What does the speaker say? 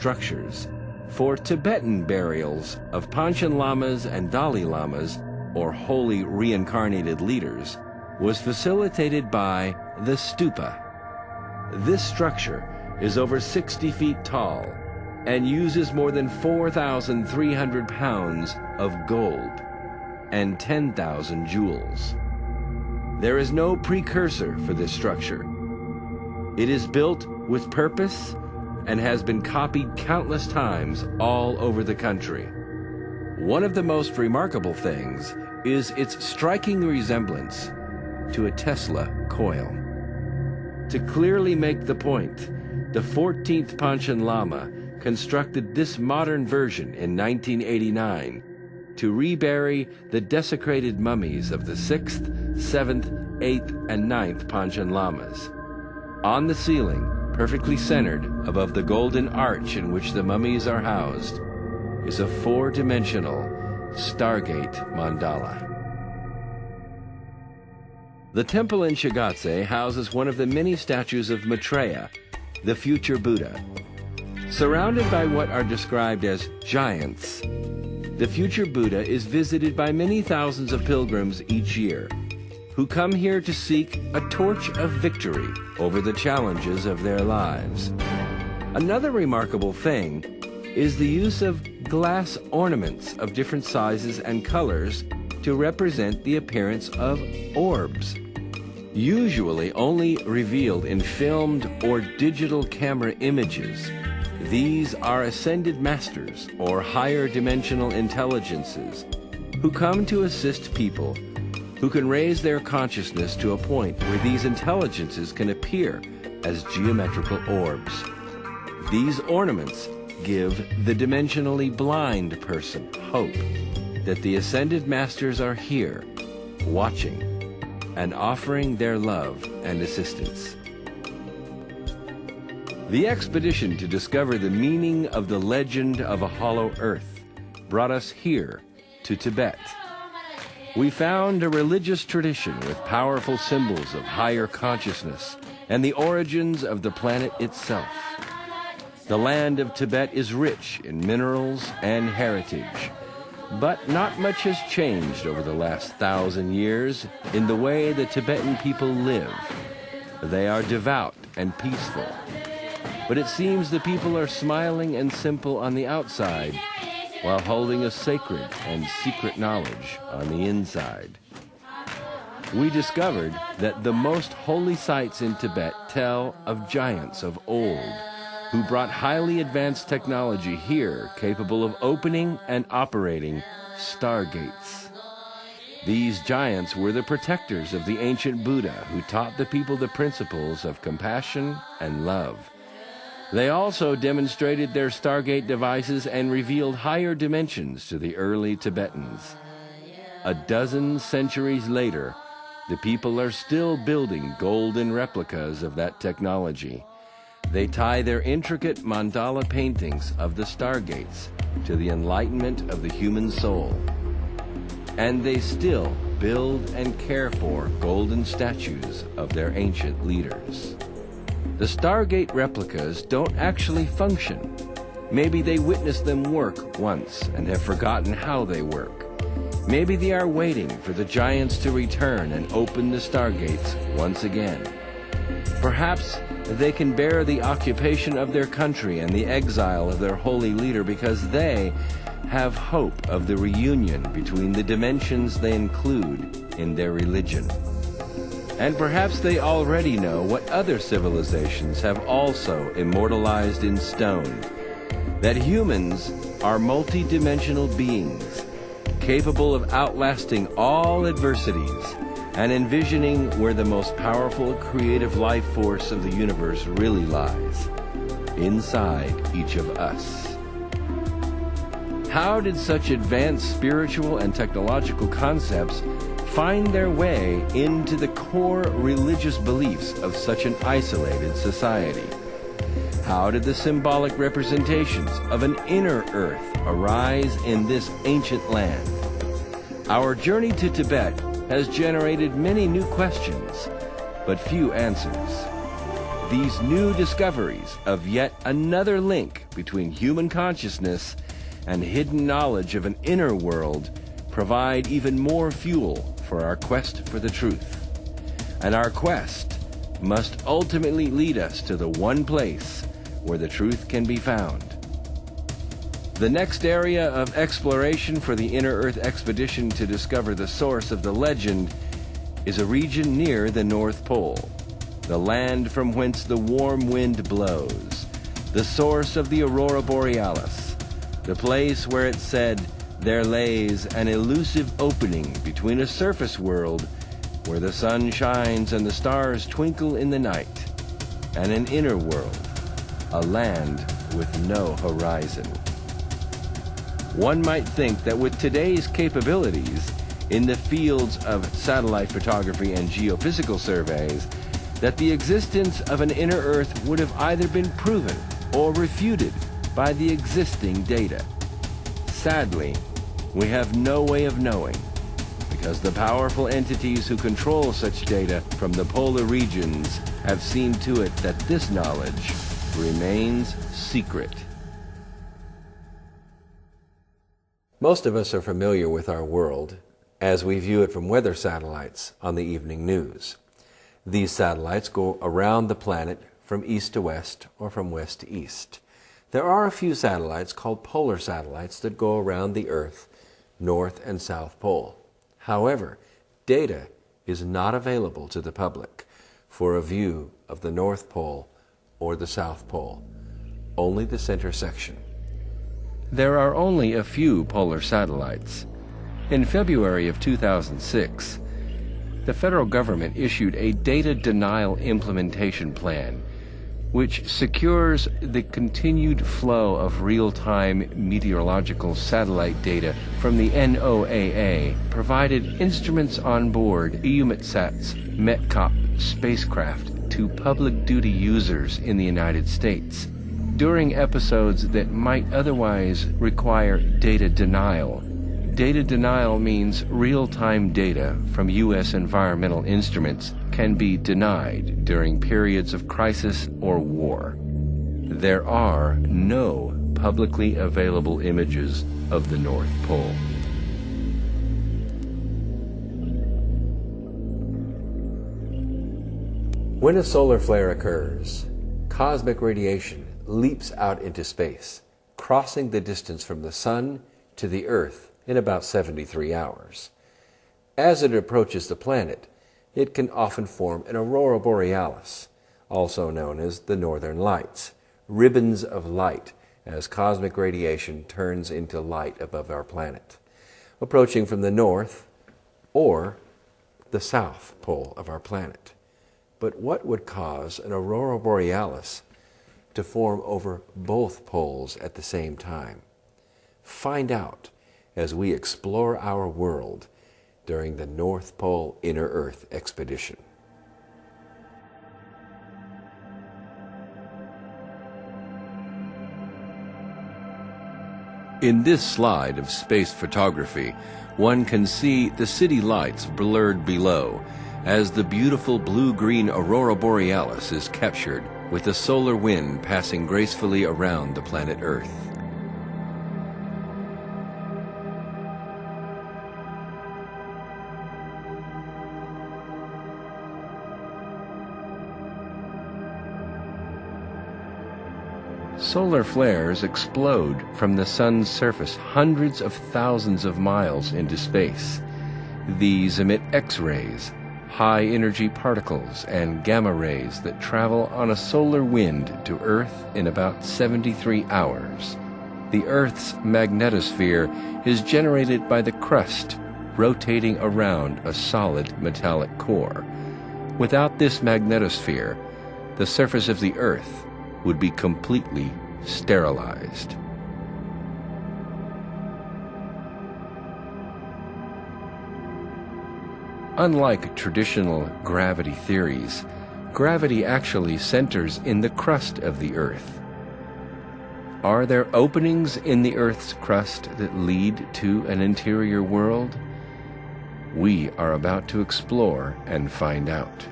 structures for Tibetan burials of Panchen Lamas and Dalai Lamas, or holy reincarnated leaders, was facilitated by the stupa. This structure is over 60 feet tall and uses more than 4,300 pounds of gold and 10,000 jewels. There is no precursor for this structure. It is built with purpose and has been copied countless times all over the country. One of the most remarkable things is its striking resemblance to a Tesla coil. To clearly make the point, the 14th Panchen Lama constructed this modern version in 1989 to rebury the desecrated mummies of the 6th, 7th, 8th, and 9th Panchen Lamas. On the ceiling, perfectly centered above the golden arch in which the mummies are housed, is a 4-dimensional Stargate mandala. The temple in Shigatse houses one of the many statues of Maitreya, the future Buddha. Surrounded by what are described as giants, the future Buddha is visited by many thousands of pilgrims each year, who come here to seek a torch of victory over the challenges of their lives. Another remarkable thing is the use of glass ornaments of different sizes and colors to represent the appearance of orbs. Usually only revealed in filmed or digital camera images, these are ascended masters or higher dimensional intelligences who come to assist people who can raise their consciousness to a point where these intelligences can appear as geometrical orbs. These ornaments give the dimensionally blind person hope that the ascended masters are here, watching, and offering their love and assistance. The expedition to discover the meaning of the legend of a hollow earth brought us here to Tibet. We found a religious tradition with powerful symbols of higher consciousness and the origins of the planet itself. The land of Tibet is rich in minerals and heritage, but not much has changed over the last 1,000 years in the way the Tibetan people live. They are devout and peaceful, but it seems the people are smiling and simple on the outside while holding a sacred and secret knowledge on the inside. We discovered that the most holy sites in Tibet tell of giants of old who brought highly advanced technology here capable of opening and operating stargates. These giants were the protectors of the ancient Buddha who taught the people the principles of compassion and love. They also demonstrated their Stargate devices and revealed higher dimensions to the early Tibetans. A dozen centuries later, the people are still building golden replicas of that technology. They tie their intricate mandala paintings of the Stargates to the enlightenment of the human soul. And they still build and care for golden statues of their ancient leaders. The Stargate replicas don't actually function. Maybe they witnessed them work once and have forgotten how they work. Maybe they are waiting for the giants to return and open the Stargates once again. Perhaps they can bear the occupation of their country and the exile of their holy leader because they have hope of the reunion between the dimensions they include in their religion. And perhaps they already know what other civilizations have also immortalized in stone, that humans are multi-dimensional beings, capable of outlasting all adversities and envisioning where the most powerful creative life force of the universe really lies, inside each of us. How did such advanced spiritual and technological concepts find their way into the core religious beliefs of such an isolated society? How did the symbolic representations of an inner earth arise in this ancient land? Our journey to Tibet has generated many new questions, but few answers. These new discoveries of yet another link between human consciousness and hidden knowledge of an inner world provide even more fuel for our quest for the truth. And our quest must ultimately lead us to the one place where the truth can be found. The next area of exploration for the Inner Earth expedition to discover the source of the legend is a region near the North Pole, the land from whence the warm wind blows, the source of the Aurora Borealis, the place where it's said there lays an elusive opening between a surface world where the sun shines and the stars twinkle in the night, and an inner world, a land with no horizon. One might think that with today's capabilities in the fields of satellite photography and geophysical surveys, that the existence of an inner Earth would have either been proven or refuted by the existing data. Sadly, we have no way of knowing, because the powerful entities who control such data from the polar regions have seen to it that this knowledge remains secret. Most of us are familiar with our world as we view it from weather satellites on the evening news. These satellites go around the planet from east to west or from west to east. There are a few satellites called polar satellites that go around the Earth, North and South Pole. However, data is not available to the public for a view of the North Pole or the South Pole, only the center section. There are only a few polar satellites. In February of 2006, the federal government issued a data denial implementation plan which secures the continued flow of real-time meteorological satellite data from the NOAA, provided instruments on board EUMETSAT's METCOP spacecraft to public duty users in the United States during episodes that might otherwise require data denial. Data denial means real-time data from U.S. environmental instruments can be denied during periods of crisis or war. There are no publicly available images of the North Pole. When a solar flare occurs, cosmic radiation leaps out into space, crossing the distance from the Sun to the Earth in about 73 hours. As it approaches the planet, it can often form an aurora borealis, also known as the northern lights, ribbons of light as cosmic radiation turns into light above our planet, approaching from the north or the south pole of our planet. But what would cause an aurora borealis to form over both poles at the same time? Find out as we explore our world during the North Pole Inner Earth expedition. In this slide of space photography, one can see the city lights blurred below as the beautiful blue-green aurora borealis is captured with the solar wind passing gracefully around the planet Earth. Solar flares explode from the sun's surface hundreds of thousands of miles into space. These emit X-rays, high-energy particles, and gamma rays that travel on a solar wind to Earth in about 73 hours. The Earth's magnetosphere is generated by the crust rotating around a solid metallic core. Without this magnetosphere, the surface of the Earth would be completely sterilized. Unlike traditional gravity theories, gravity actually centers in the crust of the Earth. Are there openings in the Earth's crust that lead to an interior world? We are about to explore and find out.